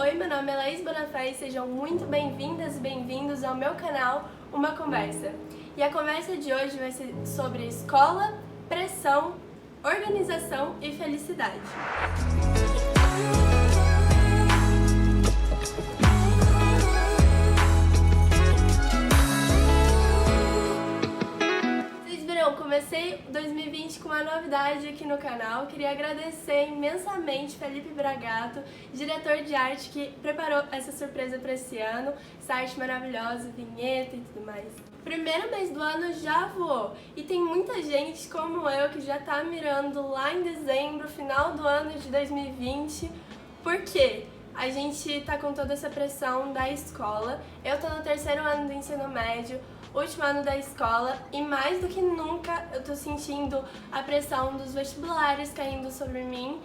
Oi, meu nome é Laís Bonafé e sejam muito bem-vindas e bem-vindos ao meu canal Uma Conversa. E a conversa de hoje vai ser sobre escola, pressão, organização e felicidade. Comecei 2020 com uma novidade aqui no canal. Queria agradecer imensamente Felipe Bragato, diretor de arte, que preparou essa surpresa para esse ano. Essa arte maravilhosa, vinheta e tudo mais. Primeiro mês do ano já voou e tem muita gente como eu que já tá mirando lá em dezembro, final do ano de 2020. Por quê? A gente tá com toda essa pressão da escola. Eu tô no terceiro ano do ensino médio, último ano da escola, e mais do que nunca eu tô sentindo a pressão dos vestibulares caindo sobre mim.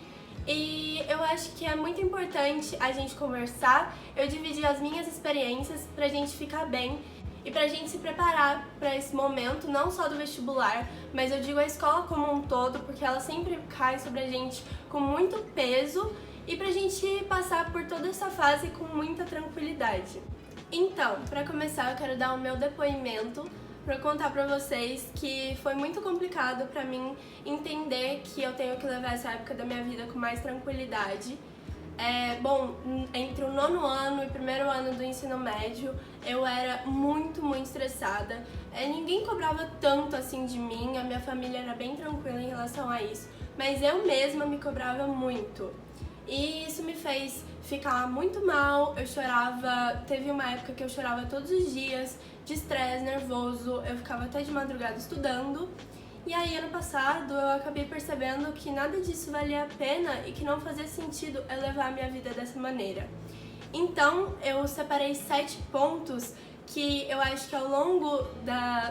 E eu acho que é muito importante a gente conversar, eu dividir as minhas experiências pra gente ficar bem e pra gente se preparar pra esse momento, não só do vestibular, mas eu digo a escola como um todo, porque ela sempre cai sobre a gente com muito peso, e pra gente passar por toda essa fase com muita tranquilidade. Então, pra começar, eu quero dar o meu depoimento pra contar pra vocês que foi muito complicado pra mim entender que eu tenho que levar essa época da minha vida com mais tranquilidade. Bom, entre o 9º ano e o 1º ano do ensino médio, eu era muito estressada. Ninguém cobrava tanto assim de mim, a minha família era bem tranquila em relação a isso, mas eu mesma me cobrava muito. E isso me fez ficar muito mal, eu chorava, teve uma época que eu chorava todos os dias, de estresse, nervoso, eu ficava até de madrugada estudando. E aí ano passado eu acabei percebendo que nada disso valia a pena e que não fazia sentido eu levar a minha vida dessa maneira. Então eu separei 7 pontos que eu acho que ao longo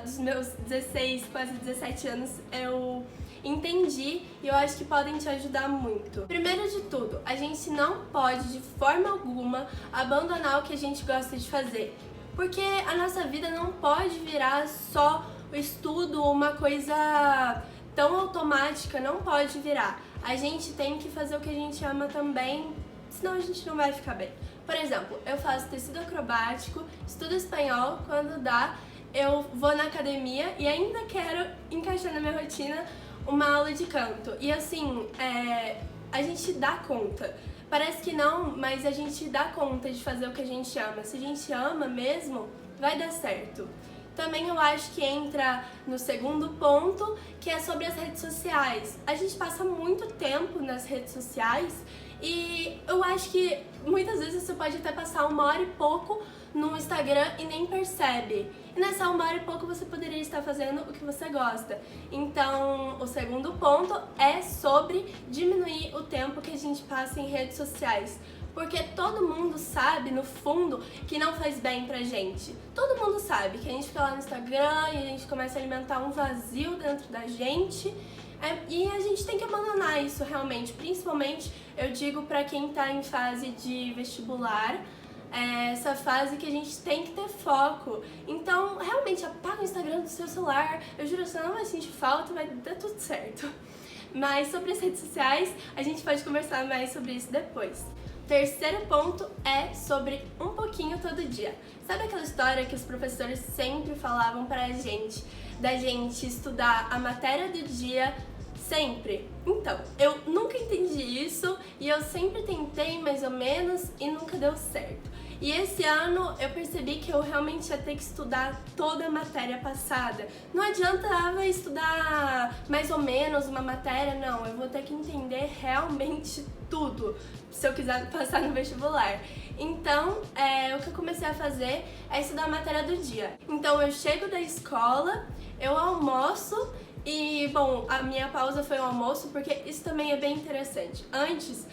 dos meus 16, quase 17 anos eu entendi e eu acho que podem te ajudar muito. Primeiro de tudo, a gente não pode de forma alguma abandonar o que a gente gosta de fazer, porque a nossa vida não pode virar só o estudo, uma coisa tão automática, não pode virar. A gente tem que fazer o que a gente ama também, senão a gente não vai ficar bem. Por exemplo, eu faço tecido acrobático, estudo espanhol, quando dá, eu vou na academia e ainda quero encaixar na minha rotina uma aula de canto. E assim, a gente dá conta. Parece que não, mas a gente dá conta de fazer o que a gente ama. Se a gente ama mesmo, vai dar certo. Também eu acho que entra no segundo ponto, que é sobre as redes sociais. A gente passa muito tempo nas redes sociais e eu acho que muitas vezes você pode até passar 1h e pouco no Instagram e nem percebe. E nessa 1h e pouco você poderia estar fazendo o que você gosta. Então, o segundo ponto é sobre diminuir o tempo que a gente passa em redes sociais. Porque todo mundo sabe, no fundo, que não faz bem pra gente. Todo mundo sabe que a gente fica lá no Instagram e a gente começa a alimentar um vazio dentro da gente. E a gente tem que abandonar isso realmente. Principalmente, eu digo pra quem tá em fase de vestibular, essa fase que a gente tem que ter foco. Então, realmente, apaga o Instagram do seu celular. Eu juro, você não vai sentir falta, vai dar tudo certo. Mas sobre as redes sociais, a gente pode conversar mais sobre isso depois. Terceiro ponto é sobre um pouquinho todo dia. Sabe aquela história que os professores sempre falavam pra gente, da gente estudar a matéria do dia sempre? Então, eu nunca entendi isso e eu sempre tentei mais ou menos e nunca deu certo. E esse ano eu percebi que eu realmente ia ter que estudar toda a matéria passada. Não adiantava estudar mais ou menos uma matéria, não. Eu vou ter que entender realmente tudo se eu quiser passar no vestibular. Então, o que eu comecei a fazer é estudar a matéria do dia. Então eu chego da escola, eu almoço e, bom, a minha pausa foi o almoço, porque isso também é bem interessante. Antes,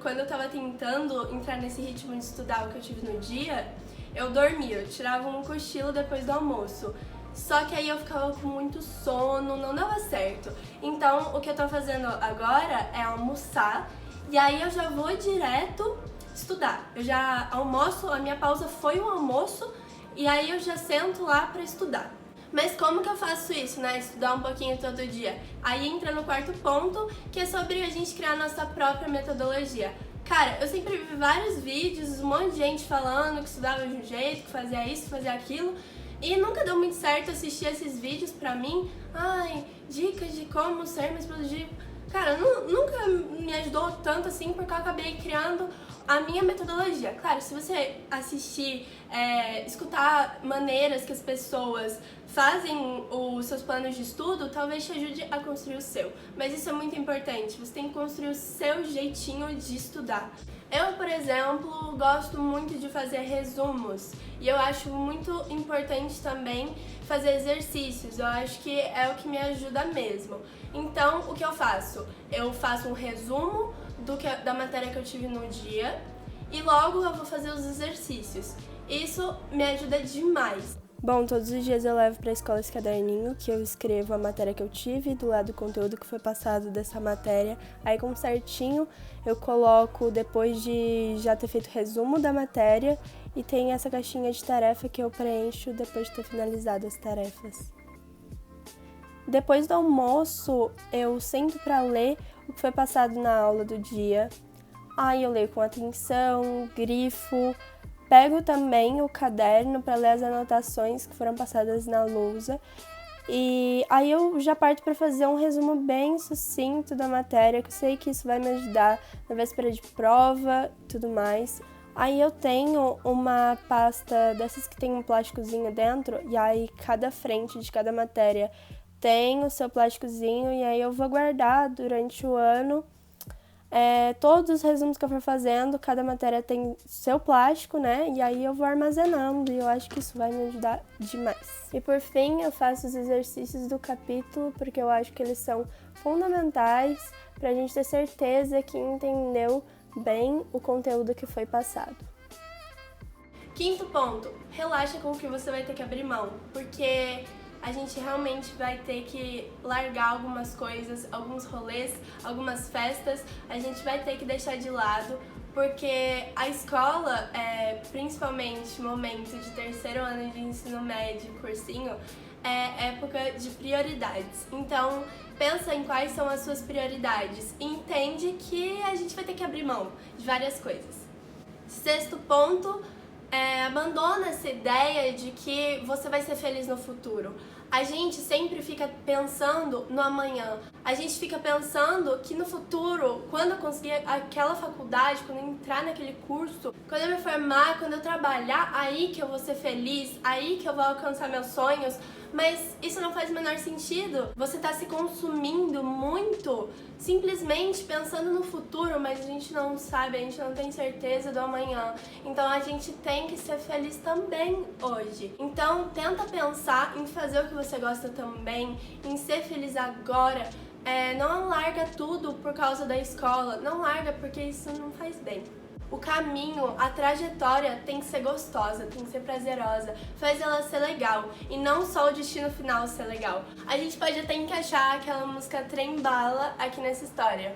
quando eu tava tentando entrar nesse ritmo de estudar o que eu tive no dia, eu dormia, eu tirava um cochilo depois do almoço. Só que aí eu ficava com muito sono, não dava certo. Então, o que eu tô fazendo agora é almoçar, e aí eu já vou direto estudar. Eu já almoço, a minha pausa foi o almoço, e aí eu já sento lá pra estudar. Mas como que eu faço isso, né? Estudar um pouquinho todo dia? Aí entra no quarto ponto, que é sobre a gente criar a nossa própria metodologia. Cara, eu sempre vi vários vídeos, um monte de gente falando que estudava de um jeito, que fazia isso, que fazia aquilo, e nunca deu muito certo assistir esses vídeos pra mim. Ai, dicas de como ser mais produtivo. Cara, nunca me ajudou tanto assim, porque eu acabei criando a minha metodologia. Claro, se você assistir, escutar maneiras que as pessoas fazem os seus planos de estudo, talvez te ajude a construir o seu. Mas isso é muito importante, você tem que construir o seu jeitinho de estudar. Eu, por exemplo, gosto muito de fazer resumos e eu acho muito importante também fazer exercícios. Eu acho que é o que me ajuda mesmo. Então, o que eu faço? Eu faço um resumo da matéria que eu tive no dia e logo eu vou fazer os exercícios. Isso me ajuda demais. Bom, todos os dias eu levo para a escola esse caderninho que eu escrevo a matéria que eu tive, do lado do conteúdo que foi passado dessa matéria. Aí com certinho eu coloco depois de já ter feito o resumo da matéria e tem essa caixinha de tarefa que eu preencho depois de ter finalizado as tarefas. Depois do almoço eu sento para ler o que foi passado na aula do dia. Aí eu leio com atenção, grifo. Pego também o caderno para ler as anotações que foram passadas na lousa e aí eu já parto para fazer um resumo bem sucinto da matéria, que eu sei que isso vai me ajudar na véspera de prova e tudo mais. Aí eu tenho uma pasta dessas que tem um plásticozinho dentro e aí cada frente de cada matéria tem o seu plásticozinho e aí eu vou guardar durante o ano. Todos os resumos que eu for fazendo, cada matéria tem seu plástico, né? E aí eu vou armazenando e eu acho que isso vai me ajudar demais. E por fim, eu faço os exercícios do capítulo, porque eu acho que eles são fundamentais pra gente ter certeza que entendeu bem o conteúdo que foi passado. Quinto ponto, relaxa com o que você vai ter que abrir mão, porque a gente realmente vai ter que largar algumas coisas, alguns rolês, algumas festas, a gente vai ter que deixar de lado, porque a escola, principalmente momento de terceiro ano de ensino médio, cursinho, é época de prioridades. Então, pensa em quais são as suas prioridades e entende que a gente vai ter que abrir mão de várias coisas. Sexto ponto, abandona essa ideia de que você vai ser feliz no futuro. A gente sempre fica pensando no amanhã. A gente fica pensando que no futuro, quando eu conseguir aquela faculdade, quando eu entrar naquele curso, quando eu me formar, quando eu trabalhar, aí que eu vou ser feliz, aí que eu vou alcançar meus sonhos. Mas isso não faz o menor sentido. Você está se consumindo muito simplesmente pensando no futuro, mas a gente não sabe, a gente não tem certeza do amanhã. Então a gente tem que ser feliz também hoje. Então tenta pensar em fazer o que você gosta também, em ser feliz agora. Não larga tudo por causa da escola, não larga porque isso não faz bem. O caminho, a trajetória tem que ser gostosa, tem que ser prazerosa, faz ela ser legal e não só o destino final ser legal. A gente pode até encaixar aquela música Trem Bala aqui nessa história.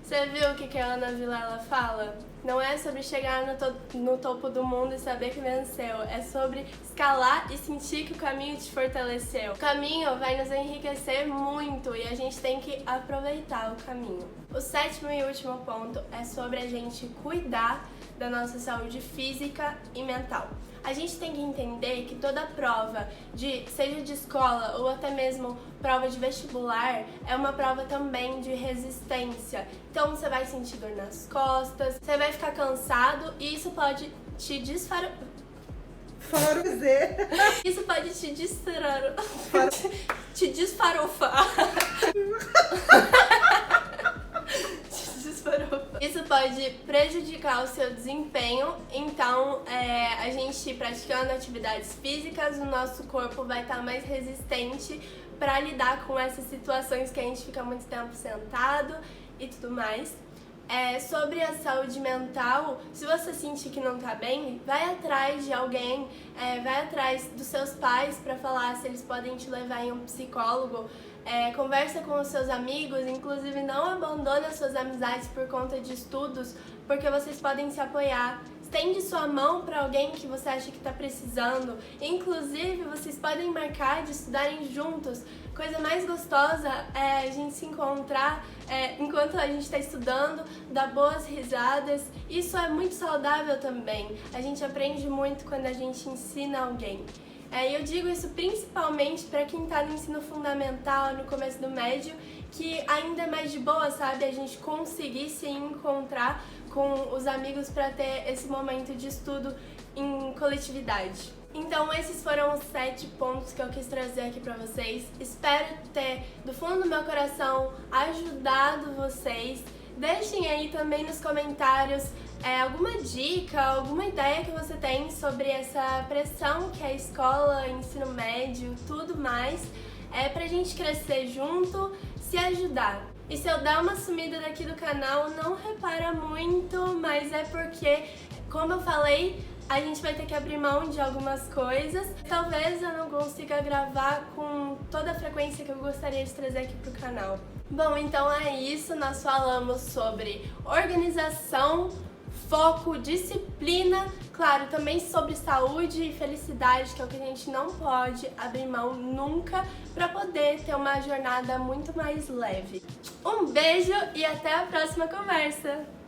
Você viu o que a Ana Vilela fala? Não é sobre chegar no topo do mundo e saber que venceu. É sobre escalar e sentir que o caminho te fortaleceu. O caminho vai nos enriquecer muito e a gente tem que aproveitar o caminho. O sétimo e último ponto é sobre a gente cuidar da nossa saúde física e mental. A gente tem que entender que toda prova, seja de escola ou até mesmo prova de vestibular, é uma prova também de resistência. Então você vai sentir dor nas costas, você vai ficar cansado e isso pode te Isso pode te desfarofar. Isso pode prejudicar o seu desempenho, então a gente praticando atividades físicas, o nosso corpo vai estar mais resistente para lidar com essas situações que a gente fica muito tempo sentado e tudo mais. Sobre a saúde mental, se você sentir que não tá bem, vai atrás de alguém, vai atrás dos seus pais para falar se eles podem te levar em um psicólogo. Conversa com os seus amigos, inclusive não abandone as suas amizades por conta de estudos, porque vocês podem se apoiar. estende sua mão para alguém que você acha que está precisando. Inclusive, vocês podem marcar de estudarem juntos. Coisa mais gostosa é a gente se encontrar enquanto a gente está estudando, dar boas risadas. Isso é muito saudável também. A gente aprende muito quando a gente ensina alguém. E eu digo isso principalmente para quem está no ensino fundamental, no começo do médio, que ainda é mais de boa, sabe? A gente conseguir se encontrar com os amigos para ter esse momento de estudo em coletividade. Então esses foram os 7 pontos que eu quis trazer aqui pra vocês. Espero ter, do fundo do meu coração, ajudado vocês. Deixem aí também nos comentários alguma dica, alguma ideia que você tem sobre essa pressão que é a escola, ensino médio, tudo mais, pra gente crescer junto, se ajudar. E se eu dar uma sumida daqui do canal, não repara muito, mas é porque, como eu falei, a gente vai ter que abrir mão de algumas coisas. Talvez eu não consiga gravar com toda a frequência que eu gostaria de trazer aqui pro canal. Bom, então é isso. Nós falamos sobre organização, foco, disciplina, claro, também sobre saúde e felicidade, que é o que a gente não pode abrir mão nunca para poder ter uma jornada muito mais leve. Um beijo e até a próxima conversa!